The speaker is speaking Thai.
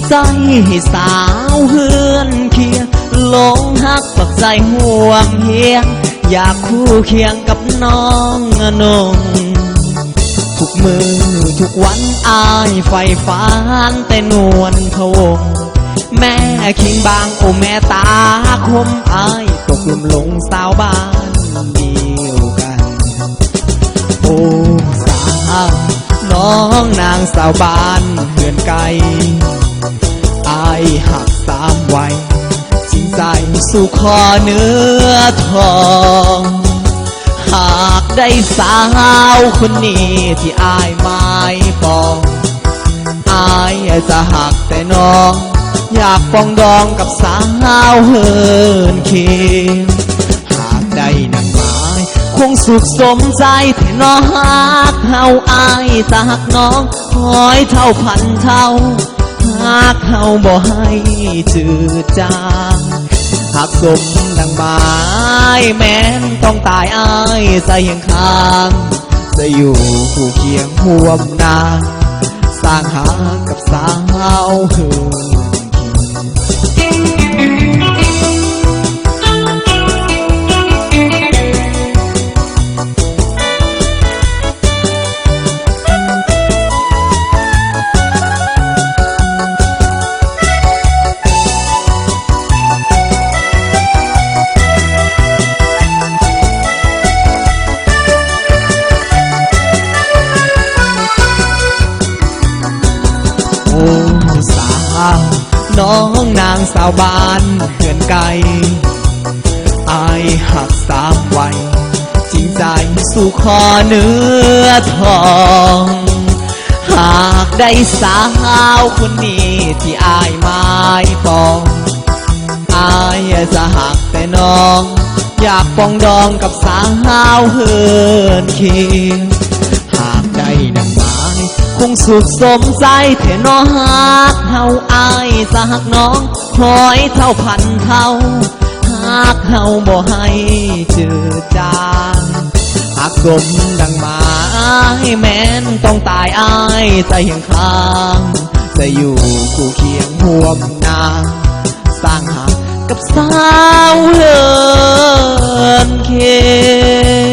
ใจให้สาวเฮือนเคียงหลงฮักปักใจห่วงเฮียงอยากคู่เคียงกับน้องนงทุกมือทุกวันอายไฟฟ้านแต่นวลพะวงแม่คิงบางโอแม่ตาคมอายตกหลุมหลงสาวบ้านเดียวกันโอ้สาวน้องนางสาวบ้านเฮือนไกลอายหักสามวัยจริงใจสู่คอเนื้อทองหากได้สาวคนนี้ที่อายไม่ปองอายจะหักแต่น้องอยากปองดองกับสาวเฮินเคียงหากได้นั่งหมายคงสุขสมใจที่น้องหักเฮาอายจะหักน้องห้อยเท่าพันเท่าหากเฮาบ่ให้จืดจางหากสมดังหมายแม้นต้องตายอายใจยังค้างจะอยู่คู่เคียงห่วมนางสร้างหากับสาวเฮินน้องนางสาวบ้านเฮือนไกลอายหักสามวัยจริงใจสู่คอเนื้อทองหากได้สาวคนนี้ที่อายไม่ปองอายจะหักแต่น้องอยากปองดองกับสาวเฮือนเคียงหากได้ดังหมายคงสุขสมใจเถอะน้องหักเฮาอายจะหักน้องคอยเท่าพันเท่าหากเฮาบ่ให้จืดจางหากสมดังหมายแม้นต้องตายอายใจยังค้างจะอยู่คู่เคียงห่วมนางสร้างหากับสาวเฮินเคียง